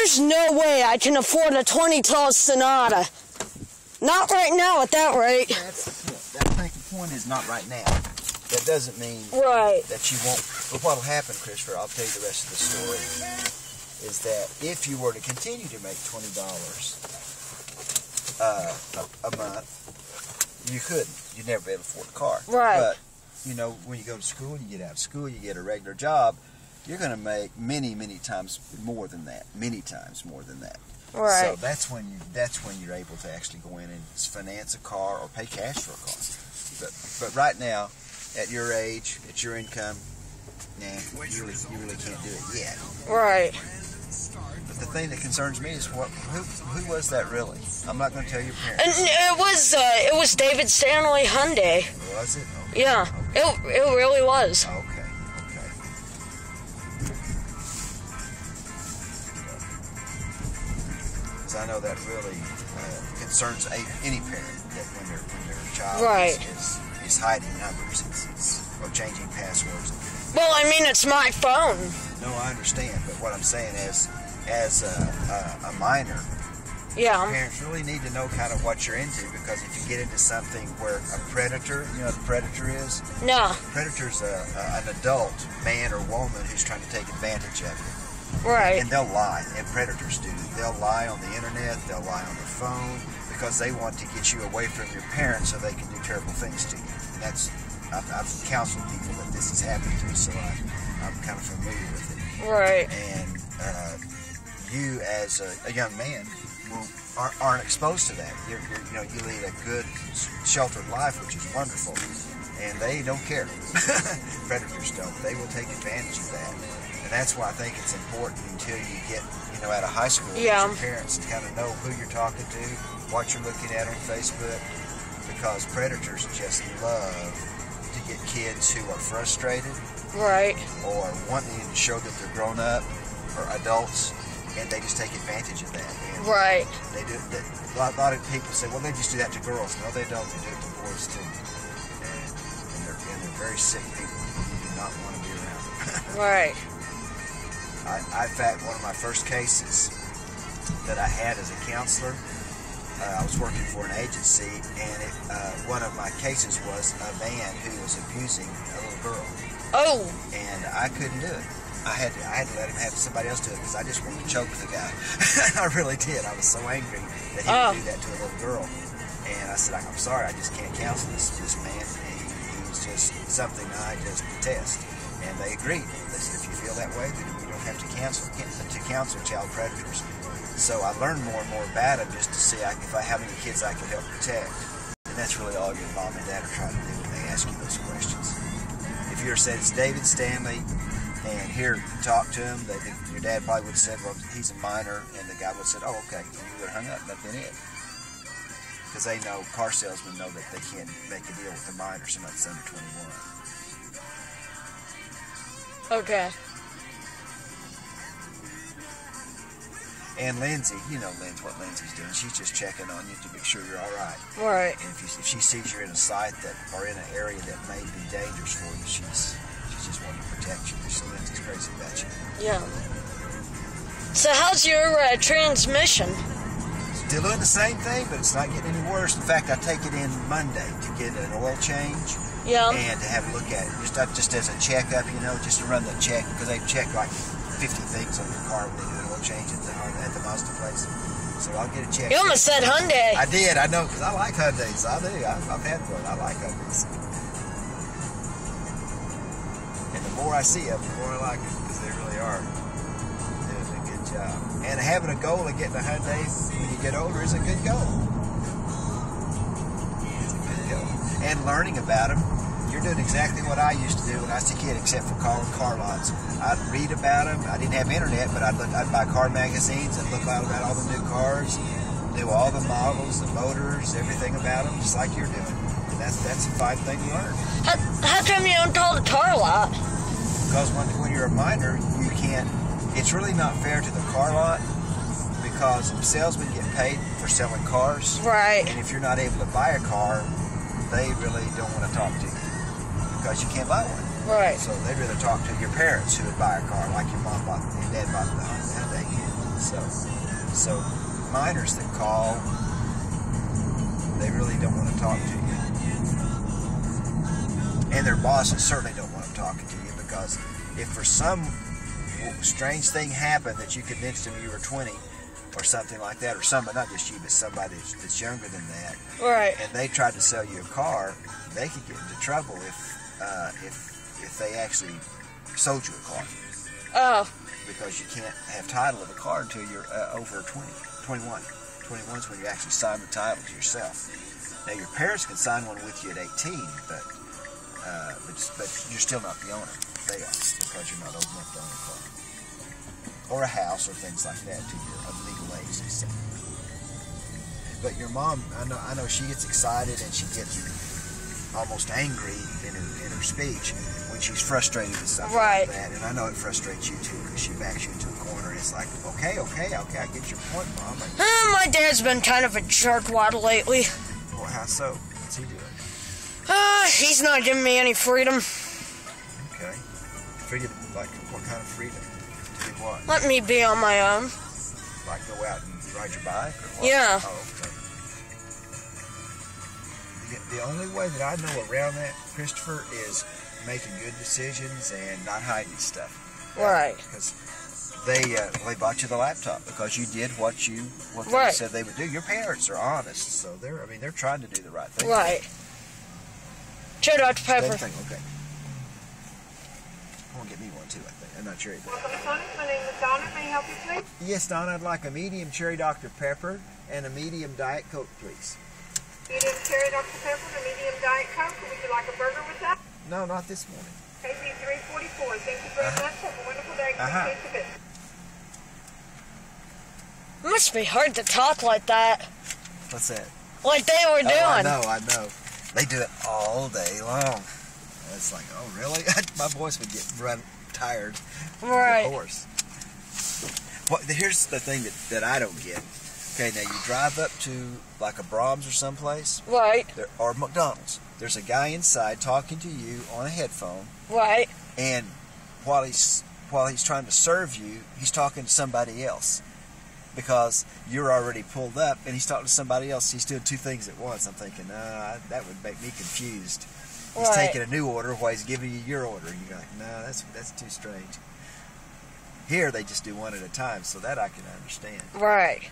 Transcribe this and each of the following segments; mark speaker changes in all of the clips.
Speaker 1: There's no way I can afford a 2012 Sonata. Not right now at that rate.
Speaker 2: I think the point is not right now. That doesn't mean that you won't. But what'll happen, Christopher, I'll tell you the rest of the story, is that if you were to continue to make $20 a month, you couldn't. You'd never be able to afford a car.
Speaker 1: Right.
Speaker 2: But, you know, when you go to school, you get out of school, you get a regular job, you're going to make many, many times more than that. Many times more than that.
Speaker 1: Right.
Speaker 2: So that's when you're able to actually go in and finance a car or pay cash for a car. But right now, at your age, at your income, nah, you really can't do it yet.
Speaker 1: Right.
Speaker 2: But the thing that concerns me is who was that really? I'm not going to tell your parents.
Speaker 1: And it was David Stanley Hyundai.
Speaker 2: Was it? Okay.
Speaker 1: Yeah.
Speaker 2: Okay.
Speaker 1: It really was.
Speaker 2: Okay. Because I know that really concerns any parent that when their child is hiding numbers or changing passwords.
Speaker 1: Well, I mean, it's my phone.
Speaker 2: No, I understand, but what I'm saying is, as a minor, parents really need to know kind of what you're into, because if you get into something where a predator, you know what a predator is?
Speaker 1: No.
Speaker 2: A predator's an adult man or woman who's trying to take advantage of you.
Speaker 1: Right.
Speaker 2: And they'll lie, and predators do. They'll lie on the internet, they'll lie on the phone, because they want to get you away from your parents so they can do terrible things to you. And that's, I've counseled people that this has happened to, so I'm kind of familiar with it.
Speaker 1: Right.
Speaker 2: And you, as a young man, aren't exposed to that. You lead a good, sheltered life, which is wonderful. And they don't care. Predators don't. They will take advantage of that. And that's why I think it's important until you get, out of high school, with your parents to kind of know who you're talking to, what you're looking at on Facebook, because predators just love to get kids who are frustrated, or wanting to show that they're grown up or adults, and they just take advantage of that. And they do. A lot of people say, well, they just do that to girls. No, they don't. They do it to boys too. And they're very sick people. You do not want to be around.
Speaker 1: Right.
Speaker 2: In fact, one of my first cases that I had as a counselor, I was working for an agency, and one of my cases was a man who was abusing a little girl.
Speaker 1: Oh.
Speaker 2: And I couldn't do it. I had to let him have somebody else do it, because I just wanted to choke the guy. I really did. I was so angry that he would do that to a little girl. And I said, I'm sorry, I just can't counsel this man. He's just something I just detest. And they agreed. They said, if you feel that way, then you don't have to counsel child predators. So I learned more and more about it, just to see how many kids I could help protect. And that's really all your mom and dad are trying to do when they ask you those questions. If you ever said it's David Stanley, and here, talk to him, your dad probably would have said, well, he's a minor, and the guy would have said, oh, okay, and you would have hung up, and that'd been it. Because they know, car salesmen know that they can't make a deal with a minor, somebody that's under 21.
Speaker 1: Okay.
Speaker 2: And Lindsay, what Lindsay's doing. She's just checking on you to make sure you're all right.
Speaker 1: Right.
Speaker 2: And if she sees you're in a site or in an area that may be dangerous for you, she's just wanting to protect you. So Lindsay's crazy about you.
Speaker 1: Yeah. So how's your transmission?
Speaker 2: Still doing the same thing, but it's not getting any worse. In fact, I take it in Monday to get an oil change.
Speaker 1: Yeah.
Speaker 2: And to have a look at it, just as a checkup, just to run the check, because they check like 50 things on your car when they do an oil change at the Mazda place. So I'll get a check.
Speaker 1: You almost said Hyundai.
Speaker 2: I did, I know, because I like Hyundais. I do. I've had one. I like Hyundais. And the more I see of them, the more I like them, because they really are doing a good job. And having a goal of getting a Hyundai when you get older is a good goal. It's a good goal. And learning about them. You're doing exactly what I used to do when I was a kid, except for calling car lots. I'd read about them. I didn't have internet, but I'd buy car magazines and look out about all the new cars, knew all the models, the motors, everything about them, just like you're doing. And that's a fine thing to learn.
Speaker 1: How come you don't call the car lot?
Speaker 2: Because when you're a minor, you can't. It's really not fair to the car lot, because salesmen get paid for selling cars.
Speaker 1: Right.
Speaker 2: And if you're not able to buy a car, they really don't want to talk to you, because you can't buy one. So they'd rather talk to your parents who would buy a car, like your mom bought, your dad bought the Hyundai. So So minors that call, they really don't want to talk to you. And their bosses certainly don't want them talking to you, because if for some strange thing happened that you convinced them you were 20 or something like that, or somebody, not just you, but somebody that's younger than that,
Speaker 1: Right.
Speaker 2: and they tried to sell you a car, they could get into trouble if they actually sold you a car.
Speaker 1: Oh.
Speaker 2: Because you can't have title of a car until you're over 21. 21 is when you actually sign the title to yourself. Now your parents can sign one with you at 18, but you're still not the owner. They are, because you're not old enough to own a car or a house or things like that till you're of legal age. But your mom, I know she gets excited and she gets almost angry in her speech when she's frustrated with something like that. And I know it frustrates you too, because she backs you into a corner and it's like, okay, I get your point, Mom.
Speaker 1: My dad's been kind of a jerkwad lately.
Speaker 2: Well, how so? What's he doing?
Speaker 1: He's not giving me any freedom.
Speaker 2: Okay. Freedom, like what kind of freedom? To do what?
Speaker 1: Let me be on my own.
Speaker 2: Like go out and ride your bike or what?
Speaker 1: Yeah.
Speaker 2: Oh, okay. The only way that I know around that, Christopher, is making good decisions and not hiding stuff.
Speaker 1: Right.
Speaker 2: Because they bought you the laptop because you did what they said they would do. Your parents are honest, so they're trying to do the right thing.
Speaker 1: Right. Sure, Dr. Pepper.
Speaker 2: Same thing, okay. I want to get me one too, I think. I'm not sure.
Speaker 3: My name is Donna. May I help you, please?
Speaker 2: Yes, Donna, I'd like a medium cherry Dr. Pepper and a medium Diet Coke, please.
Speaker 3: Medium cherry Dr. Pepper and a medium Diet Coke. Would you like a burger with that?
Speaker 2: No, not this morning.
Speaker 3: KP 344. Thank you very much. Have a wonderful day. Appreciate the visit.
Speaker 1: It must be hard to talk like that.
Speaker 2: What's that?
Speaker 1: Like they were doing.
Speaker 2: I know. They do it all day long. It's like, oh, really? My voice would get tired.
Speaker 1: Right.
Speaker 2: Of course. Well, here's the thing that I don't get. Okay, now you drive up to like a Brahms or someplace.
Speaker 1: Right.
Speaker 2: Or McDonald's. There's a guy inside talking to you on a headphone.
Speaker 1: Right.
Speaker 2: And while he's trying to serve you, he's talking to somebody else. Because you're already pulled up and he's talking to somebody else. He's doing two things at once. I'm thinking, that would make me confused. He's taking a new order while he's giving you your order. And you're like, no, that's too strange. Here, they just do one at a time, so that I can understand.
Speaker 1: Right.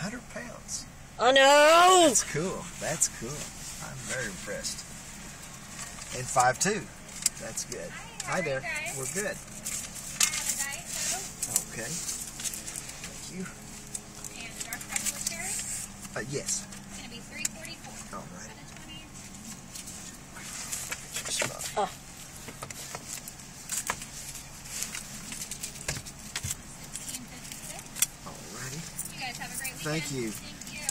Speaker 2: 100 pounds.
Speaker 1: I know.
Speaker 2: That's cool. That's cool. I'm very impressed. And 5'2". That's good. Hi there. We're good. Okay. Thank you.
Speaker 4: And dark pepper with cherry?
Speaker 2: Yes.
Speaker 4: It's going to be $3.44.
Speaker 2: All right.
Speaker 1: Oh.
Speaker 2: Alrighty.
Speaker 4: You guys have a great weekend.
Speaker 2: Thank you.
Speaker 4: Thank you.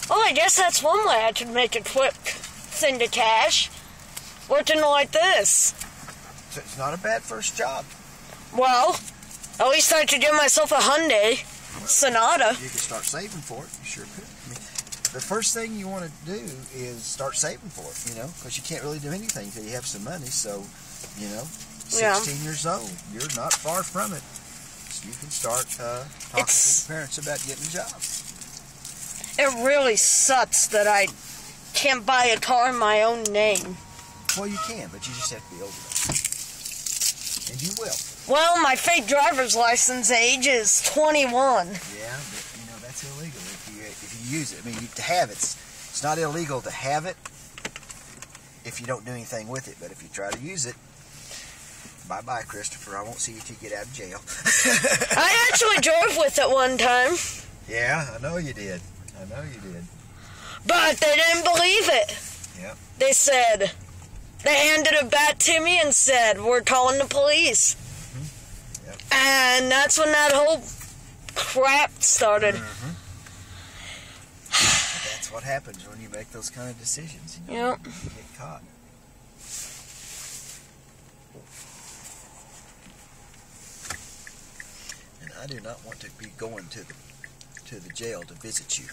Speaker 1: Well, I guess that's one way I could make a quick thing to cash. Working like this.
Speaker 2: So it's not a bad first job.
Speaker 1: Well, at least I could give myself a Hyundai Sonata.
Speaker 2: You can start saving for it. You sure could. I mean, the first thing you want to do is start saving for it, because you can't really do anything until you have some money. So, 16 years old, you're not far from it. So you can start talking to your parents about getting a job.
Speaker 1: It really sucks that I can't buy a car in my own name.
Speaker 2: Well, you can, but you just have to be old enough. And you will.
Speaker 1: Well, my fake driver's license age is 21.
Speaker 2: Yeah, but, that's illegal if you use it. I mean, to have it, it's not illegal to have it if you don't do anything with it. But if you try to use it, bye-bye, Christopher. I won't see you till you get out of jail.
Speaker 1: I actually drove with it one time.
Speaker 2: Yeah, I know you did.
Speaker 1: But they didn't believe it.
Speaker 2: Yep.
Speaker 1: They handed it back to me and said, we're calling the police.
Speaker 2: Mm-hmm. Yep.
Speaker 1: And that's when that whole crap started.
Speaker 2: Mm-hmm. That's what happens when you make those kind of decisions.
Speaker 1: Yep.
Speaker 2: You get caught. And I do not want to be going to to the jail to visit you.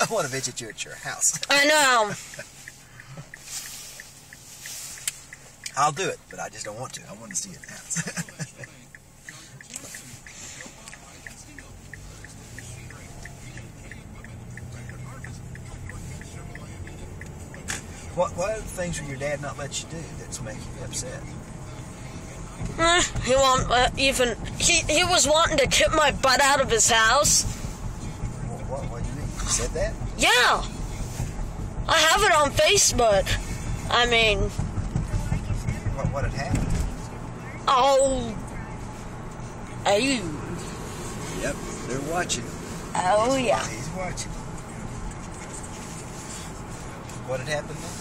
Speaker 2: I want to visit you at your house.
Speaker 1: I know.
Speaker 2: I'll do it, but I just don't want to. I want to see your house. What other things will your dad not let you do that's making you upset?
Speaker 1: He won't even. He was wanting to kick my butt out of his house.
Speaker 2: What do you mean? You said that?
Speaker 1: Yeah. I have it on Facebook. I mean.
Speaker 2: What had happened?
Speaker 1: Oh.
Speaker 2: Yep, they're watching.
Speaker 1: Oh, yeah.
Speaker 2: He's watching. What had happened then?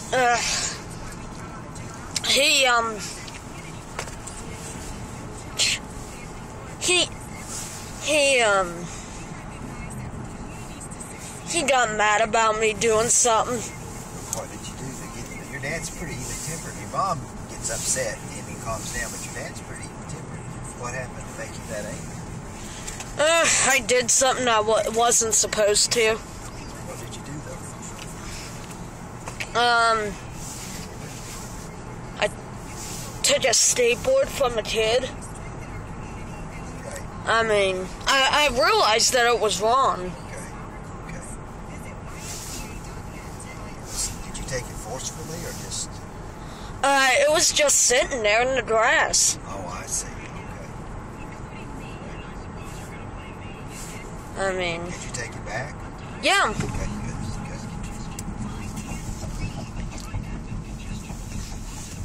Speaker 1: He got mad about me doing something.
Speaker 2: What did you do to get your dad's pretty even-tempered. Your mom gets upset and he calms down, but your dad's pretty even-tempered. What happened to make you that angry?
Speaker 1: I did something I wasn't supposed to.
Speaker 2: What did you do, though?
Speaker 1: I took a skateboard from a kid.
Speaker 2: Okay.
Speaker 1: I mean, I realized that it was wrong.
Speaker 2: Okay. Did you take it forcefully or just...
Speaker 1: It was just sitting there in the grass.
Speaker 2: Oh, I see.
Speaker 1: I mean...
Speaker 2: Did you take it back?
Speaker 1: Yeah.
Speaker 2: Okay, good.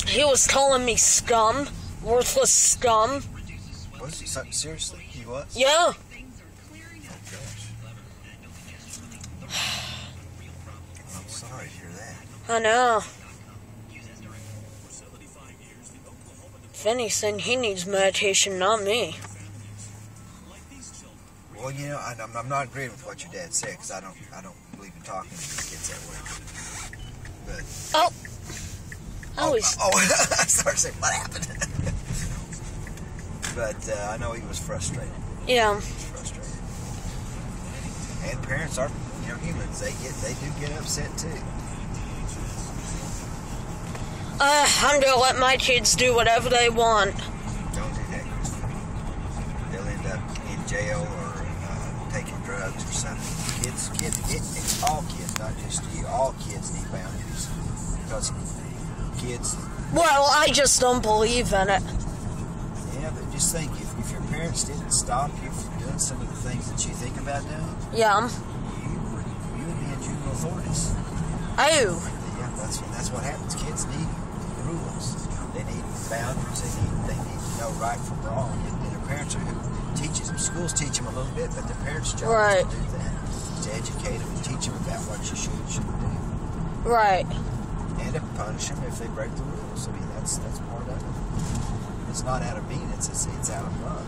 Speaker 1: He was calling me scum. Worthless scum.
Speaker 2: Was he? Seriously? He was?
Speaker 1: Yeah.
Speaker 2: Oh, gosh. I'm sorry to hear that.
Speaker 1: I know. If anything, he needs medication, not me.
Speaker 2: Well, you know, I'm not agreeing with what your dad said because I don't believe in talking to kids that way. But I started saying what happened. But I know he was frustrated.
Speaker 1: Yeah.
Speaker 2: He was frustrated. And parents are, humans. They do get upset too.
Speaker 1: I'm gonna let my kids do whatever they want.
Speaker 2: Don't do that, Christopher. They'll end up in jail or taking drugs or something. Kids, it's all kids, not just you. All kids need boundaries. Because kids...
Speaker 1: Well, I just don't believe in it.
Speaker 2: Yeah, but just think, if your parents didn't stop you from doing some of the things that you think about doing,
Speaker 1: Yeah.
Speaker 2: you would be in juvenile authorities.
Speaker 1: Oh.
Speaker 2: Yeah, that's what happens. Kids need rules. They need boundaries. They need to know right from wrong. And their parents are who teaches them. Schools teach them a little bit, but their parents' job is to do that. To educate them and teach them about what you should and shouldn't do.
Speaker 1: Right.
Speaker 2: And to punish them if they break the rules. I mean, that's part of it. It's not out of meanness. It's out of love.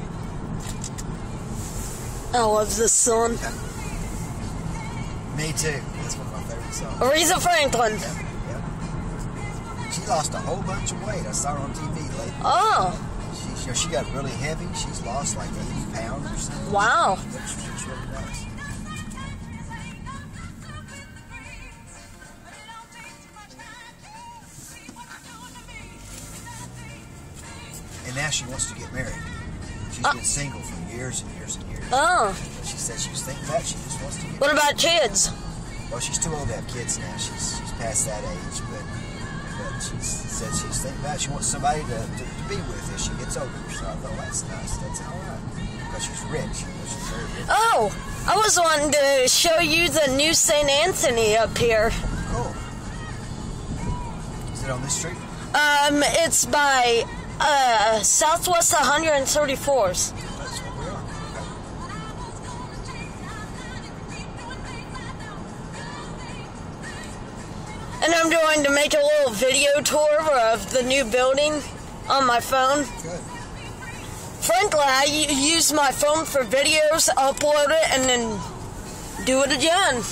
Speaker 1: I love the sun.
Speaker 2: Me too. That's one of my favorite songs.
Speaker 1: Aretha Franklin.
Speaker 2: Yep. She lost a whole bunch of weight. I saw her on TV lately.
Speaker 1: Oh.
Speaker 2: She got really heavy. She's lost like 80 pounds or something.
Speaker 1: Wow.
Speaker 2: Looks really nice. And now she wants to get married. She's been single for years and years and years.
Speaker 1: Oh.
Speaker 2: She said she was thinking about it. She just wants to get
Speaker 1: What
Speaker 2: married.
Speaker 1: about kids?
Speaker 2: Well, she's too old to have kids now. She's past that age, but she said she's thinking about it. She wants somebody to be with as she gets older. So I thought, that's nice. That's all right. Because she's rich. She's very rich.
Speaker 1: Oh, I was wanting to show you the new St. Anthony up here.
Speaker 2: Cool. Is it on this street?
Speaker 1: It's by Southwest 134th.
Speaker 2: That's where we are. Okay.
Speaker 1: And I'm going to make a little video tour of the new building on my phone.
Speaker 2: Good.
Speaker 1: Frankly, I use my phone for videos, upload it, and then do it again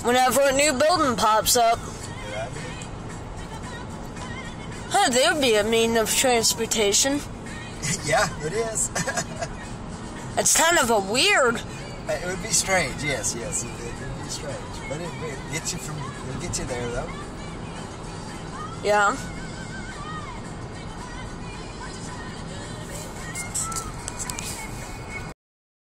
Speaker 1: whenever a new building pops up.
Speaker 2: Good idea.
Speaker 1: Huh, there would be a means of transportation.
Speaker 2: Yeah, it is.
Speaker 1: It's kind of a weird
Speaker 2: It would be strange, yes, it would be strange. But it gets you there, though.
Speaker 1: Yeah.